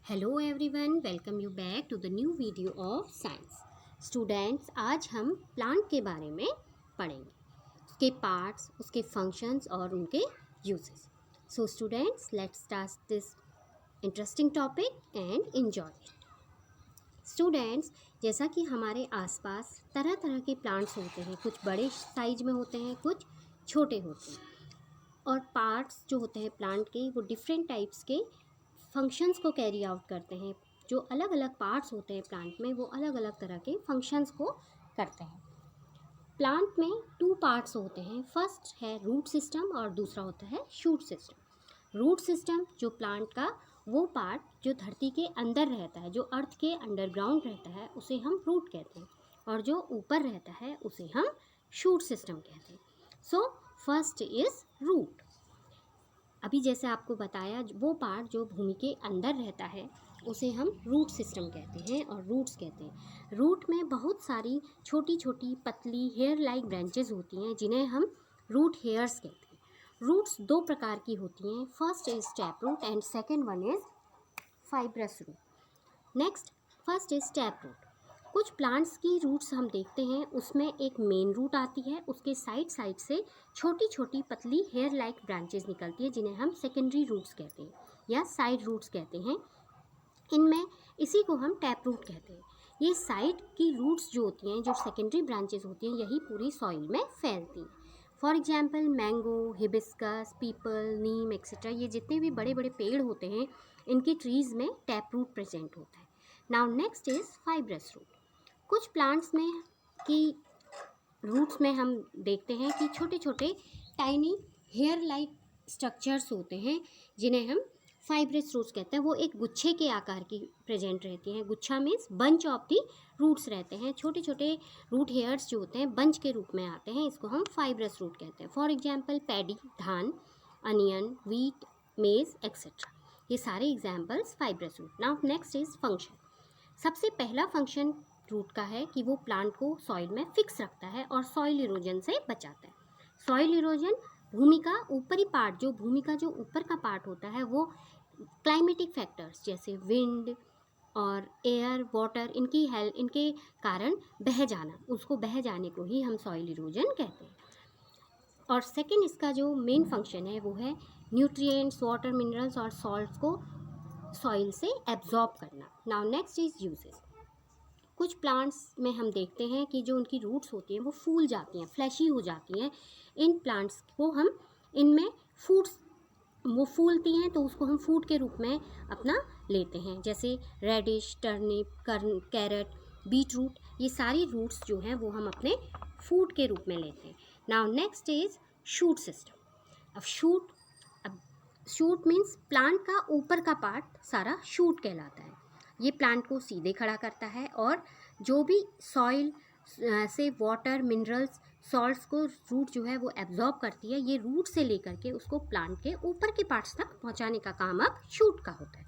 Hello everyone, welcome you back to the new video of science. Students, आज हम plant के बारे में पढ़ेंगे, उसके पार्ट्स, उसके फंक्शंस और उनके uses. So students, let's start this interesting topic and enjoy it. Students, जैसा कि हमारे आसपास तरह तरह के प्लांट्स होते हैं, कुछ बड़े साइज में होते हैं, कुछ छोटे होते हैं, और पार्ट्स जो होते हैं प्लांट के वो डिफरेंट टाइप्स के फंक्शंस को कैरी आउट करते हैं। जो अलग अलग पार्ट्स होते हैं प्लांट में वो अलग अलग तरह के फंक्शंस को करते हैं। प्लांट में टू पार्ट्स होते हैं, फर्स्ट है रूट सिस्टम और दूसरा होता है शूट सिस्टम। रूट सिस्टम जो प्लांट का वो पार्ट जो धरती के अंदर रहता है, जो अर्थ के अंडरग्राउंड रहता है, उसे हम रूट कहते हैं, और जो ऊपर रहता है उसे हम शूट सिस्टम कहते हैं। So first is root. अभी जैसे आपको बताया, वो पार्ट जो भूमि के अंदर रहता है उसे हम रूट सिस्टम कहते हैं और रूट्स कहते हैं। रूट में बहुत सारी छोटी छोटी पतली हेयर लाइक ब्रांचेस होती हैं जिन्हें हम रूट हेयर्स कहते हैं। रूट्स दो प्रकार की होती हैं, first is tap root and second one is fibrous root. Next, first is tap root. कुछ प्लांट्स की रूट्स हम देखते हैं, उसमें एक मेन रूट आती है, उसके साइड साइड से छोटी छोटी पतली हेयर लाइक ब्रांचेस निकलती है जिन्हें हम सेकेंडरी रूट्स कहते हैं या साइड रूट्स कहते हैं। इनमें इसी को हम टैप रूट कहते हैं। ये साइड की रूट्स जो होती हैं, जो सेकेंडरी ब्रांचेस होती हैं, यही पूरी सॉइल में फैलती हैं। For example mango, hibiscus, people, Neem etcetera, ये जितने भी बड़े बड़े पेड़ होते हैं इनकी ट्रीज़ में टैप रूट प्रेजेंट होता है। Now next is fibrous root. कुछ प्लांट्स में की रूट्स में हम देखते हैं कि छोटे छोटे टाइनी हेयर लाइक स्ट्रक्चर्स होते हैं जिन्हें हम फाइब्रस रूट्स कहते हैं। वो एक गुच्छे के आकार की प्रेजेंट रहती हैं। गुच्छा means bunch of the roots रहते हैं। छोटे छोटे रूट हेयर्स जो होते हैं बंच के रूप में आते हैं, इसको हम फाइब्रस रूट कहते हैं। फॉर एग्जाम्पल पैडी, धान, अनियन, वीट, मेज एक्सेट्रा, ये सारे examples fibrous root. Now next is function. सबसे पहला फंक्शन रूट का है कि वो प्लांट को सॉइल में फिक्स रखता है और सॉइल इरोजन से बचाता है। सॉइल इरोजन भूमि का ऊपरी पार्ट, जो भूमि का जो ऊपर का पार्ट होता है, वो क्लाइमेटिक फैक्टर्स जैसे विंड और एयर, वाटर, इनके कारण बह जाना, उसको बह जाने को ही हम सॉइल इरोजन कहते हैं। और सेकंड, इसका जो मेन फंक्शन है वो है न्यूट्रिएंट्स, वाटर, मिनरल्स और सॉल्ट्स को सॉइल से एब्जॉर्ब करना। Now next is uses. कुछ प्लांट्स में हम देखते हैं कि जो उनकी रूट्स होती हैं वो फूल जाती हैं, फ्लैशी हो जाती हैं। इन प्लांट्स को हम, इनमें फूड्स, वो फूलती हैं तो उसको हम फूड के रूप में अपना लेते हैं, जैसे radish, turnip, carrot, beet root, ये सारी रूट्स जो हैं वो हम अपने फूड के रूप में लेते हैं। Now next is shoot system. अब शूट मीन्स प्लांट का ऊपर का पार्ट सारा शूट कहलाता है। ये प्लांट को सीधे खड़ा करता है और जो भी सॉइल से वाटर, मिनरल्स, सॉल्ट्स को रूट जो है वो एब्जॉर्ब करती है, ये रूट से लेकर के उसको प्लांट के ऊपर के पार्ट्स तक पहुंचाने का काम अब शूट का होता है।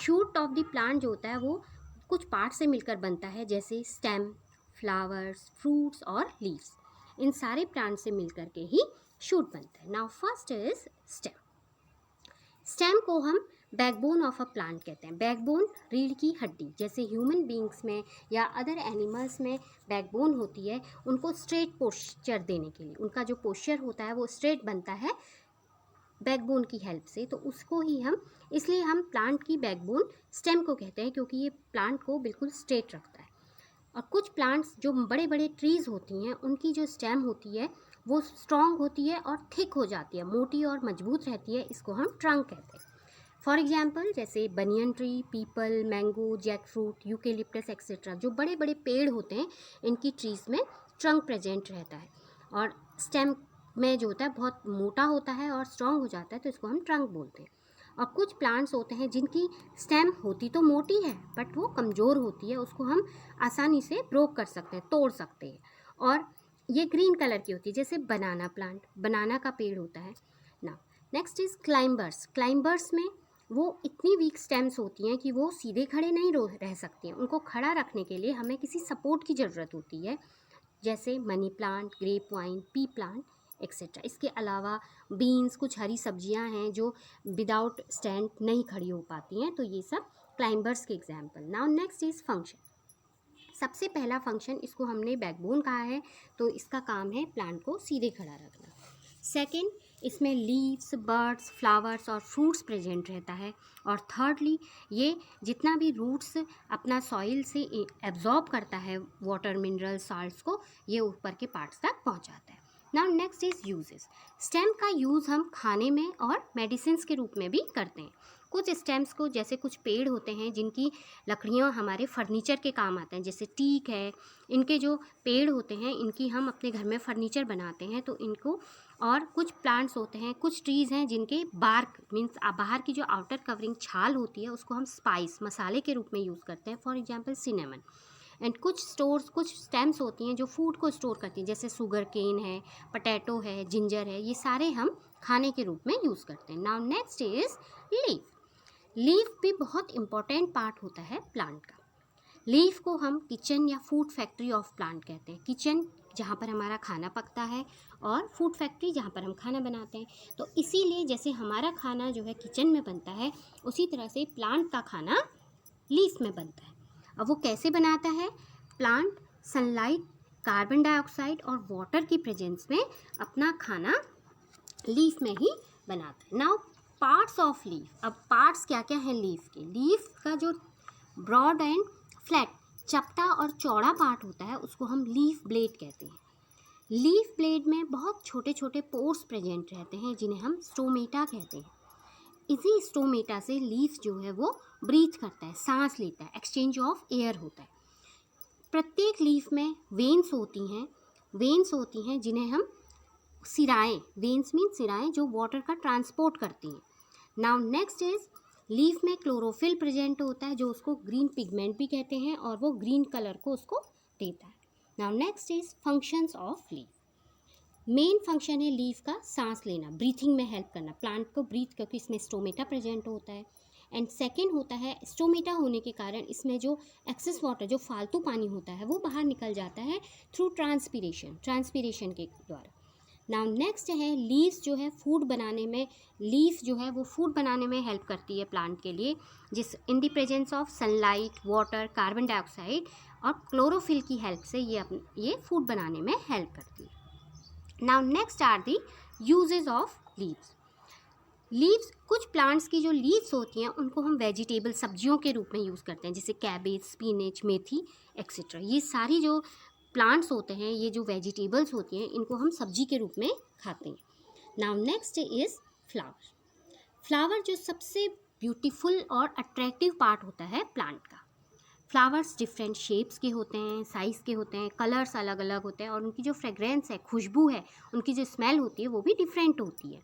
शूट ऑफ द प्लांट जो होता है वो कुछ पार्ट से मिलकर बनता है, जैसे स्टेम, फ्लावर्स, फ्रूट्स और लीव्स। इन सारे प्लांट से मिलकर के ही शूट बनता है। Now first is stem. Stem को हम बैकबोन ऑफ अ प्लांट कहते हैं। बैकबोन रीढ़ की हड्डी, जैसे ह्यूमन बींग्स में या अदर एनिमल्स में बैकबोन होती है, उनको स्ट्रेट पोस्चर देने के लिए, उनका जो पोस्चर होता है वो स्ट्रेट बनता है बैकबोन की हेल्प से। तो उसको ही हम, इसलिए हम प्लांट की बैकबोन स्टेम को कहते हैं, क्योंकि ये प्लांट को बिल्कुल स्ट्रेट रखता है। और कुछ प्लांट्स जो बड़े बड़े ट्रीज़ होती हैं, उनकी जो स्टेम होती है वो स्ट्रॉन्ग होती है और थिक हो जाती है, मोटी और मजबूत रहती है, इसको हम ट्रंक कहते हैं। फॉर एग्जाम्पल जैसे banyan tree, peepal, mango, jackfruit, eucalyptus etcetera, जो बड़े बड़े पेड़ होते हैं इनकी ट्रीज़ में ट्रंक प्रेजेंट रहता है और स्टेम में जो होता है बहुत मोटा होता है और स्ट्रॉन्ग हो जाता है, तो इसको हम ट्रंक बोलते हैं। और कुछ प्लांट्स होते हैं जिनकी स्टेम होती तो मोटी है बट वो कमज़ोर होती है, उसको हम आसानी से ब्रोक कर सकते हैं, तोड़ सकते हैं, और ये ग्रीन कलर की होती है, जैसे बनाना प्लांट, बनाना का पेड़ होता है ना। Next is climbers. क्लाइंबर्स में वो इतनी वीक स्टेम्स होती हैं कि वो सीधे खड़े नहीं रह सकती हैं। उनको खड़ा रखने के लिए हमें किसी सपोर्ट की ज़रूरत होती है, जैसे money plant, grapevine, pea plant etcetera. इसके अलावा बीन्स, कुछ हरी सब्जियां हैं जो विदाउट स्टैंड नहीं खड़ी हो पाती हैं, तो ये सब क्लाइंबर्स के example. Now next is function. सबसे पहला फंक्शन, इसको हमने बैकबोन कहा है, तो इसका काम है प्लांट को सीधे खड़ा रखना। सेकेंड, इसमें लीव्स, बर्ड्स, फ्लावर्स और फ्रूट्स प्रेजेंट रहता है। और थर्डली, ये जितना भी रूट्स अपना सॉइल से एब्जॉर्ब करता है वाटर, मिनरल, साल्ट्स को, ये ऊपर के पार्ट्स तक पहुंचाता है। Now next is uses. Stem का यूज़ हम खाने में और मेडिसिन के रूप में भी करते हैं। कुछ स्टेम्स को, जैसे कुछ पेड़ होते हैं जिनकी लकड़ियाँ हमारे फर्नीचर के काम आते हैं, जैसे टीक है, इनके जो पेड़ होते हैं इनकी हम अपने घर में फर्नीचर बनाते हैं, तो इनको, और कुछ प्लांट्स होते हैं, कुछ ट्रीज़ हैं जिनके बार्क मीन्स बाहर की जो आउटर कवरिंग छाल होती है उसको हम स्पाइस, मसाले के रूप में यूज़ करते हैं, फॉर एग्जांपल सिनेमन। एंड कुछ स्टेम्स होती हैं जो फूड को स्टोर करती हैं, जैसे शुगर केन है, पटैटो है, जिंजर है, ये सारे हम खाने के रूप में यूज़ करते हैं। Now next is leaf. Leaf भी बहुत इंपॉर्टेंट पार्ट होता है प्लांट का। लीफ को हम किचन या फूड फैक्ट्री ऑफ प्लांट कहते हैं। किचन जहाँ पर हमारा खाना पकता है, और फूड फैक्ट्री जहाँ पर हम खाना बनाते हैं। तो इसीलिए जैसे हमारा खाना जो है किचन में बनता है, उसी तरह से प्लांट का खाना लीफ में बनता है। अब वो कैसे बनाता है? प्लांट सनलाइट, कार्बन डाइऑक्साइड और वाटर की प्रेजेंस में अपना खाना लीफ में ही बनाता है। Now parts of leaf. अब पार्ट्स क्या क्या हैं लीफ के? लीफ का जो ब्रॉड एंड फ्लैट, चपटा और चौड़ा पार्ट होता है उसको हम लीफ ब्लेड कहते हैं। लीफ ब्लेड में बहुत छोटे छोटे पोर्स प्रेजेंट रहते हैं जिन्हें हम स्टोमेटा कहते हैं। इसी स्टोमेटा से लीफ जो है वो ब्रीथ करता है, सांस लेता है, एक्सचेंज ऑफ एयर होता है। प्रत्येक लीफ में वेन्स होती हैं जिन्हें हम सिराएं, वेन्स मीन सिराएं, जो वाटर का ट्रांसपोर्ट करती हैं। नाउ नेक्स्ट इज, लीफ में क्लोरोफिल प्रेजेंट होता है जो उसको ग्रीन पिगमेंट भी कहते हैं, और वो ग्रीन कलर को उसको देता है। Now next is functions of leaf. Main function है लीफ का सांस लेना, ब्रीथिंग में हेल्प करना, प्लांट को ब्रीथ, क्योंकि इसमें स्टोमेटा प्रेजेंट होता है। एंड सेकेंड होता है, स्टोमेटा होने के कारण इसमें जो एक्सेस वाटर, जो फालतू पानी होता है, वो बाहर निकल जाता है थ्रू ट्रांसपीरेशन के द्वारा। नाउ नेक्स्ट है लीव्स, जो है फूड बनाने में, लीफ जो है वो फूड बनाने में हेल्प करती है प्लांट के लिए, जिस in the presence of sunlight, water, carbon dioxide और क्लोरोफिल की हेल्प से ये फूड बनाने में हेल्प करती है। Now next are the uses of leaves. Leaves, कुछ प्लांट्स की जो लीव्स होती हैं उनको हम वेजिटेबल, सब्जियों के रूप में यूज़ करते हैं, जैसे कैबेज, स्पिनच, मेथी एक्सेट्रा। ये सारी जो प्लांट्स होते हैं, ये जो वेजिटेबल्स होती हैं, इनको हम सब्जी के रूप में खाते हैं। Now next is flower. Flower जो सबसे ब्यूटीफुल और अट्रैक्टिव पार्ट होता है प्लांट का। फ्लावर्स डिफरेंट शेप्स के होते हैं, साइज़ के होते हैं, कलर्स अलग अलग होते हैं, और उनकी जो फ्रेग्रेंस है, खुशबू है, उनकी जो स्मेल होती है वो भी डिफरेंट होती है,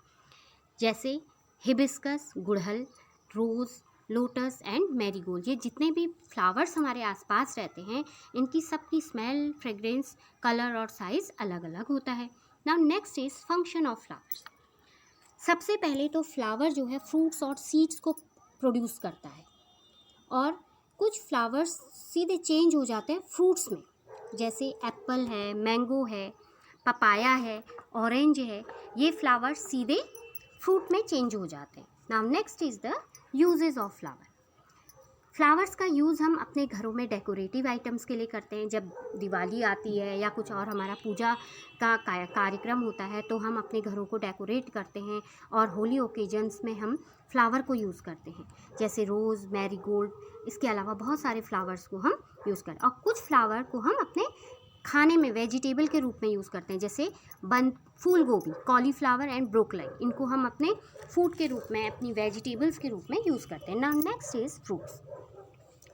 जैसे हिबिस्कस, गुड़हल, रोज़, लोटस एंड मैरीगोल्ड। ये जितने भी फ्लावर्स हमारे आसपास रहते हैं, इनकी सबकी स्मेल, फ्रेग्रेंस, कलर और साइज़ अलग अलग होता है। Now next is function of flowers. सबसे पहले तो फ्लावर जो है फ्रूट्स और सीड्स को प्रोड्यूस करता है, और कुछ फ्लावर्स सीधे चेंज हो जाते हैं फ्रूट्स में, जैसे एप्पल है, मैंगो है, पपाया है, ऑरेंज है, ये फ्लावर्स सीधे फ्रूट में चेंज हो जाते हैं। Now next is the uses of flower. Flowers का यूज़ हम अपने घरों में डेकोरेटिव आइटम्स के लिए करते हैं। जब दिवाली आती है या कुछ और हमारा पूजा का कार्यक्रम होता है, तो हम अपने घरों को डेकोरेट करते हैं, और होली ओकेजन्स में हम फ्लावर को यूज़ करते हैं, जैसे रोज़, मैरीगोल्ड। इसके अलावा बहुत सारे फ्लावर्स को हम यूज़ करते हैं, और कुछ फ्लावर को हम अपने खाने में वेजिटेबल के रूप में यूज़ करते हैं, जैसे फूल गोभी, कॉलीफ्लावर एंड ब्रोकली। इनको हम अपने फूड के रूप में, अपनी वेजिटेबल्स के रूप में यूज़ करते हैं। Now next is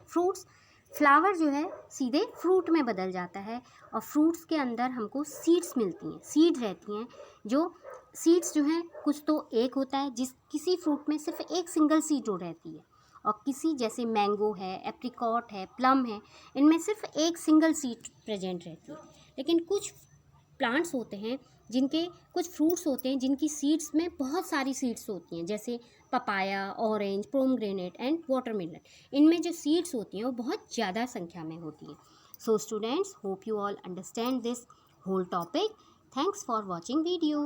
fruits. Flower जो है सीधे फ्रूट में बदल जाता है, और फ्रूट्स के अंदर हमको सीड्स मिलती हैं, सीड रहती हैं। जो सीड्स जो हैं, कुछ तो एक होता है, किसी फ्रूट में सिर्फ एक सिंगल सीड जो रहती है, और किसी, जैसे मैंगो है, एप्रिकॉट है, प्लम है, इनमें सिर्फ एक सिंगल सीड प्रेजेंट रहती है। लेकिन कुछ प्लांट्स होते हैं, कुछ फ्रूट्स होते हैं जिनकी सीड्स में बहुत सारी सीड्स होती हैं, जैसे papaya, orange, pomegranate and watermelon. इनमें जो सीड्स होती हैं वो बहुत ज़्यादा संख्या में होती हैं। So students, hope you all understand this whole topic. Thanks for watching video.